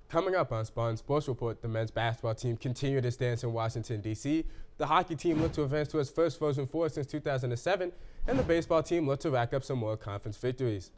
Coming up on Spartan Sports Report, the men's basketball team continued its dance in Washington, D.C. The hockey team looked to advance to its first Frozen Four since 2007, and the baseball team looked to rack up some more conference victories.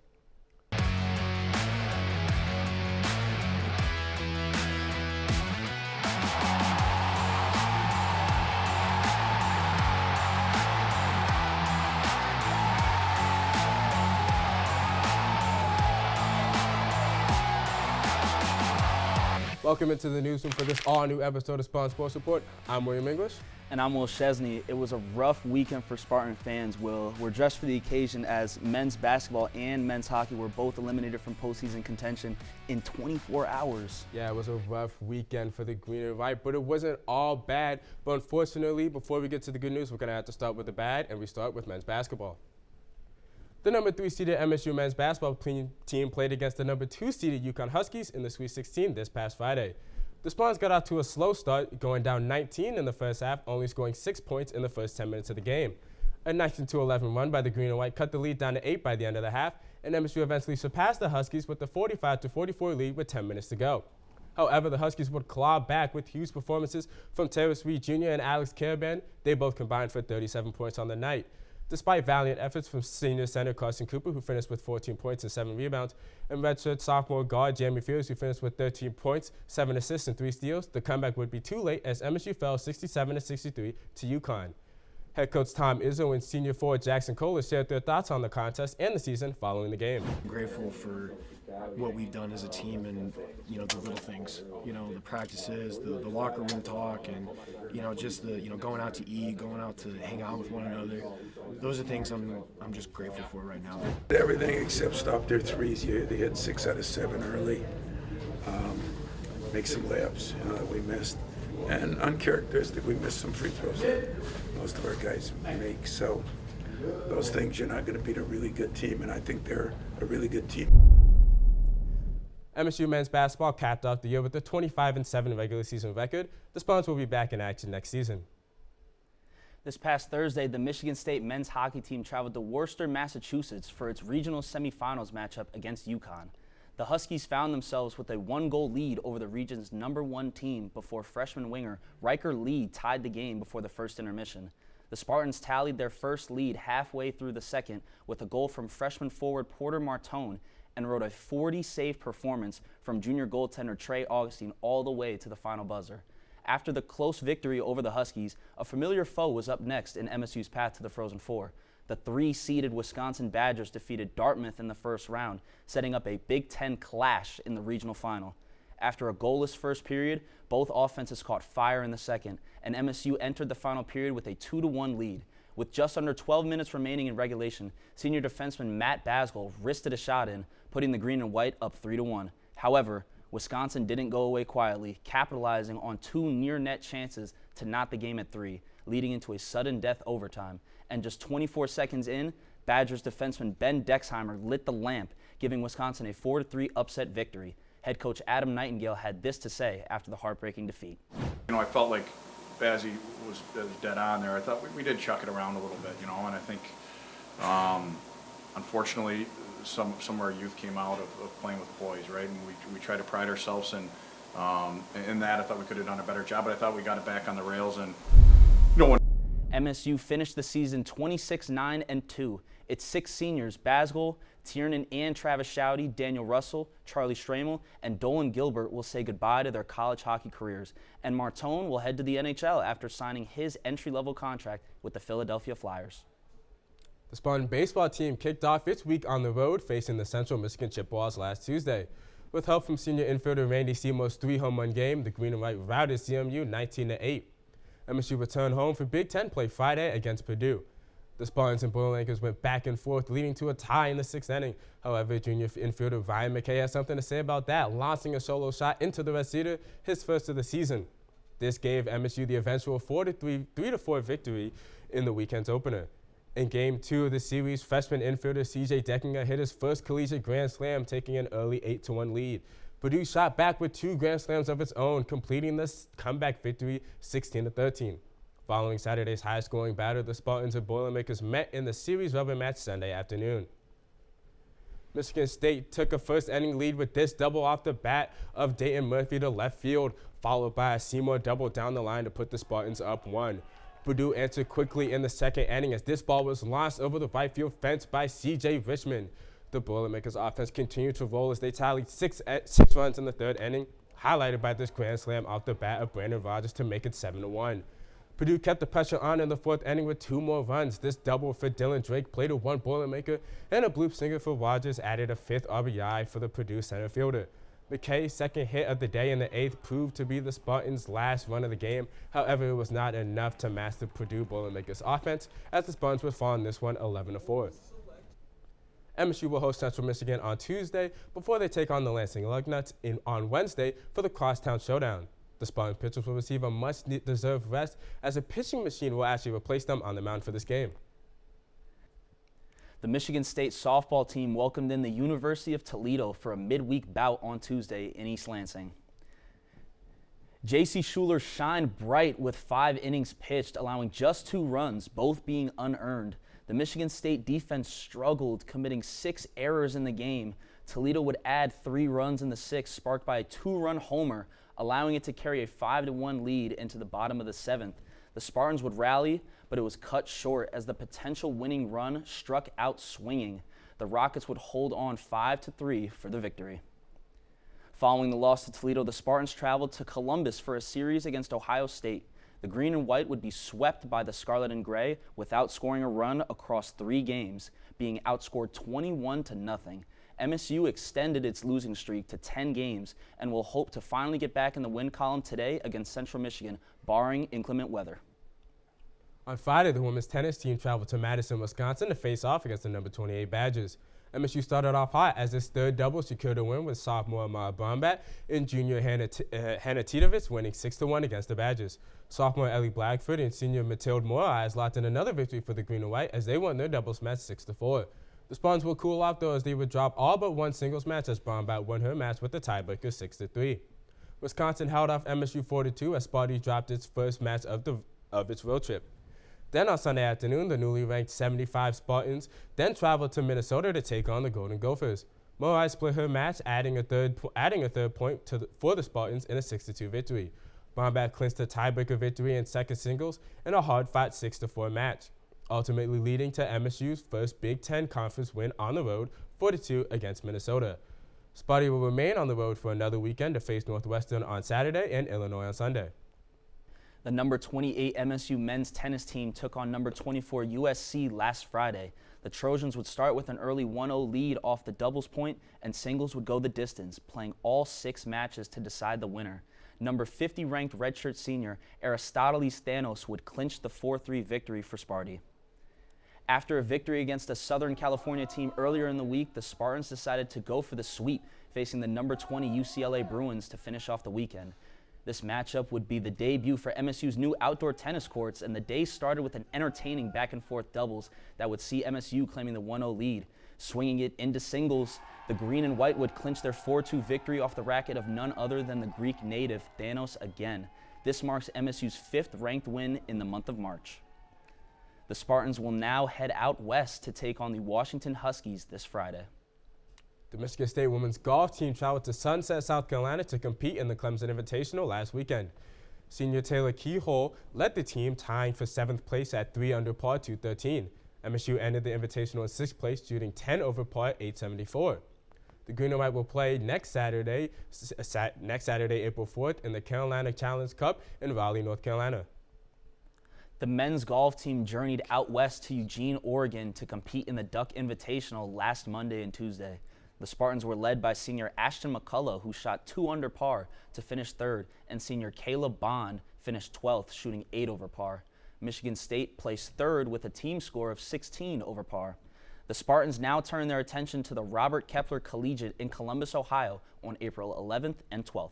Welcome into the newsroom for this all-new episode of Spartan Sports Report. I'm William English. And I'm Will Chesney. It was a rough weekend for Spartan fans, Will. We're dressed for the occasion as men's basketball and men's hockey were both eliminated from postseason contention in 24 hours. Yeah, it was a rough weekend for the green and white, but it wasn't all bad. But unfortunately, before we get to the good news, we're going to have to start with the bad, and we start with men's basketball. The number 3 seeded MSU men's basketball team played against the number 2 seeded UConn Huskies in the Sweet 16 this past Friday. The Spartans got out to a slow start, going down 19 in the first half, only scoring 6 points in the first 10 minutes of the game. A 19-11 run by the green and white cut the lead down to 8 by the end of the half, and MSU eventually surpassed the Huskies with a 45-44 lead with 10 minutes to go. However, the Huskies would claw back with huge performances from Terrence Reed Jr. and Alex Caravan. They both combined for 37 points on the night. Despite valiant efforts from senior center Carson Cooper, who finished with 14 points and 7 rebounds, and redshirt sophomore guard Jeremy Fields, who finished with 13 points, 7 assists, and 3 steals, the comeback would be too late as MSU fell 67-63 to UConn. Head coach Tom Izzo and senior forward Jackson Kohler shared their thoughts on the contest and the season following the game. I'm grateful for what we've done as a team and, the little things, the practices, the locker room talk, and, just the, going out to eat, going out to hang out with one another. Those are things I'm just grateful for right now. Everything except stop their threes. Yeah, they had 6 out of 7 early. Make some layups that we missed. And uncharacteristic, we missed some free throws that most of our guys make. So those things, you're not going to beat a really good team, and I think they're a really good team. MSU men's basketball capped off the year with a 25-7 regular season record. The Spartans will be back in action next season. This past Thursday, the Michigan State men's hockey team traveled to Worcester, Massachusetts for its regional semifinals matchup against UConn. The Huskies found themselves with a 1-goal lead over the region's #1 team before freshman winger Riker Lee tied the game before the first intermission. The Spartans tallied their first lead halfway through the second with a goal from freshman forward Porter Martone and rode a 40-save performance from junior goaltender Trey Augustine all the way to the final buzzer. After the close victory over the Huskies, a familiar foe was up next in MSU's path to the Frozen Four. The 3-seeded Wisconsin Badgers defeated Dartmouth in the first round, setting up a Big Ten clash in the regional final. After a goalless first period, both offenses caught fire in the second, and MSU entered the final period with a 2-1 lead. With just under 12 minutes remaining in regulation, senior defenseman Matt Basgall wristed a shot in, putting the green and white up 3-1. However, Wisconsin didn't go away quietly, capitalizing on 2 near-net chances to knot the game at 3, leading into a sudden death overtime. And just 24 seconds in, Badgers defenseman Ben Dexheimer lit the lamp, giving Wisconsin a 4-3 upset victory. Head coach Adam Nightingale had this to say after the heartbreaking defeat. I felt like Bazzi was dead on there. I thought we did chuck it around a little bit, and I think, unfortunately, some of our youth came out of playing with boys, right? And we tried to pride ourselves in that. I thought we could have done a better job, but I thought we got it back on the rails. And MSU finished the season 26-9-2. Its 6 seniors, Basgall, Tiernan and Travis Shouty, Daniel Russell, Charlie Stramel, and Dolan Gilbert will say goodbye to their college hockey careers. And Martone will head to the NHL after signing his entry-level contract with the Philadelphia Flyers. The Spartan baseball team kicked off its week on the road facing the Central Michigan Chippewas last Tuesday. With help from senior infielder Randy Seymour's 3-home-run game, the Green and White routed CMU 19-8. MSU returned home for Big Ten play Friday against Purdue. The Spartans and Boilermakers went back and forth, leading to a tie in the 6th inning. However, junior infielder Ryan McKay has something to say about that, launching a solo shot into the receiver, his first of the season. This gave MSU the eventual 3-4 victory in the weekend's opener. In Game 2 of the series, freshman infielder C.J. Deckinger hit his first collegiate grand slam, taking an early 8-1 lead. Purdue shot back with 2 grand slams of its own, completing this comeback victory 16-13. Following Saturday's high-scoring battle, the Spartans and Boilermakers met in the series rubber match Sunday afternoon. Michigan State took a first-inning lead with this double off the bat of Dayton Murphy to left field, followed by a Seymour double down the line to put the Spartans up 1. Purdue answered quickly in the second inning as this ball was launched over the right field fence by C.J. Richmond. The Boilermakers offense continued to roll as they tallied six runs in the third inning, highlighted by this grand slam off the bat of Brandon Rogers to make it 7-1. Purdue kept the pressure on in the fourth inning with 2 more runs. This double for Dylan Drake played a 1 Boilermaker, and a bloop single for Rogers added a 5th RBI for the Purdue center fielder. McKay's second hit of the day in the 8th proved to be the Spartans' last run of the game. However, it was not enough to match the Purdue Boilermakers offense as the Spartans would fall in this one 11-4. MSU will host Central Michigan on Tuesday before they take on the Lansing Lugnuts on Wednesday for the Crosstown Showdown. The Spartan pitchers will receive a much-deserved rest as a pitching machine will actually replace them on the mound for this game. The Michigan State softball team welcomed in the University of Toledo for a midweek bout on Tuesday in East Lansing. J.C. Schuler shined bright with 5 innings pitched, allowing just 2 runs, both being unearned. The Michigan State defense struggled, committing 6 errors in the game. Toledo would add 3 runs in the 6th, sparked by a 2-run homer, allowing it to carry a 5-1 lead into the bottom of the 7th. The Spartans would rally, but it was cut short as the potential winning run struck out swinging. The Rockets would hold on 5-3 for the victory. Following the loss to Toledo, the Spartans traveled to Columbus for a series against Ohio State. The green and white would be swept by the Scarlet and Gray without scoring a run across 3 games, being outscored 21-0. MSU extended its losing streak to 10 games and will hope to finally get back in the win column today against Central Michigan, barring inclement weather. On Friday, the women's tennis team traveled to Madison, Wisconsin to face off against the number 28 Badgers. MSU started off hot as its third double secured a win with sophomore Amara Brombat and junior Hannah Titovitz winning 6-1 against the Badgers. Sophomore Ellie Blackford and senior Matilde Morais locked in another victory for the green and white as they won their doubles match 6-4. The Spartans will cool off though as they would drop all but one singles match as Brombat won her match with the tiebreaker 6-3. Wisconsin held off MSU 4-2 as Sparty dropped its first match of its road trip. Then on Sunday afternoon, the newly ranked 75 Spartans then traveled to Minnesota to take on the Golden Gophers. Morai split her match, adding a third point for the Spartans in a 6-2 victory. Brombat clinched a tiebreaker victory in second singles in a hard-fought 6-4 match, ultimately leading to MSU's first Big Ten Conference win on the road, 4-2 against Minnesota. Sparty will remain on the road for another weekend to face Northwestern on Saturday and Illinois on Sunday. The number 28 MSU men's tennis team took on number 24 USC last Friday. The Trojans would start with an early 1-0 lead off the doubles point, and singles would go the distance, playing all 6 matches to decide the winner. Number 50 ranked redshirt senior Aristoteles Thanos would clinch the 4-3 victory for Sparty. After a victory against a Southern California team earlier in the week, the Spartans decided to go for the sweep, facing the number 20 UCLA Bruins to finish off the weekend. This matchup would be the debut for MSU's new outdoor tennis courts, and the day started with an entertaining back-and-forth doubles that would see MSU claiming the 1-0 lead. Swinging it into singles, the green and white would clinch their 4-2 victory off the racket of none other than the Greek native Thanos again. This marks MSU's 5th ranked win in the month of March. The Spartans will now head out west to take on the Washington Huskies this Friday. The Michigan State women's golf team traveled to Sunset, South Carolina to compete in the Clemson Invitational last weekend. Senior Taylor Keyhole led the team, tying for 7th place at 3 under par 213. MSU ended the Invitational in 6th place, shooting 10 over par 874. The Green and White will play next Saturday, April 4th, in the Carolina Challenge Cup in Raleigh, North Carolina. The men's golf team journeyed out west to Eugene, Oregon to compete in the Duck Invitational last Monday and Tuesday. The Spartans were led by senior Ashton McCullough, who shot 2 under par to finish 3rd, and senior Caleb Bond finished 12th, shooting 8 over par. Michigan State placed 3rd with a team score of 16 over par. The Spartans now turn their attention to the Robert Kepler Collegiate in Columbus, Ohio on April 11th and 12th.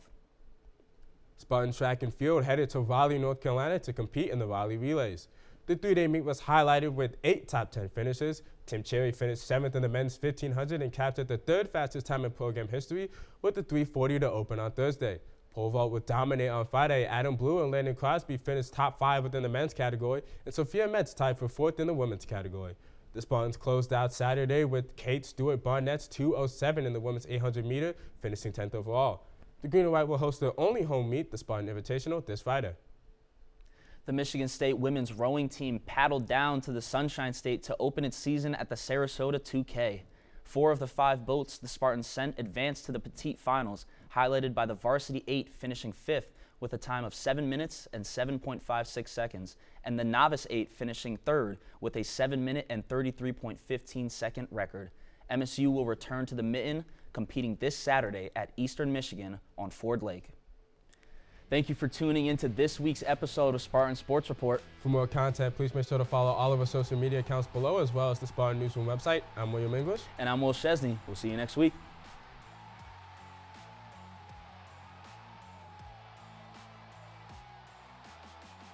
Spartan Track and Field headed to Raleigh, North Carolina to compete in the Raleigh Relays. The 3-day meet was highlighted with 8 top 10 finishes. Tim Cherry finished 7th in the men's 1500 and captured the 3rd fastest time in program history with the 3:40 to open on Thursday. Pole vault would dominate on Friday. Adam Blue and Landon Crosby finished top 5 within the men's category, and Sophia Metz tied for 4th in the women's category. The Spartans closed out Saturday with Kate Stewart Barnett's 2:07 in the women's 800 meter, finishing 10th overall. The Green and White will host their only home meet, the Spartan Invitational, this Friday. The Michigan State women's rowing team paddled down to the Sunshine State to open its season at the Sarasota 2K. 4 of the 5 boats the Spartans sent advanced to the petite finals, highlighted by the varsity 8 finishing 5th with a time of 7 minutes and 7.56 seconds, and the novice 8 finishing 3rd with a 7 minute and 33.15 second record. MSU will return to the Mitten, competing this Saturday at Eastern Michigan on Ford Lake. Thank you for tuning in to this week's episode of Spartan Sports Report. For more content, please make sure to follow all of our social media accounts below, as well as the Spartan Newsroom website. I'm William English. And I'm Will Chesney. We'll see you next week.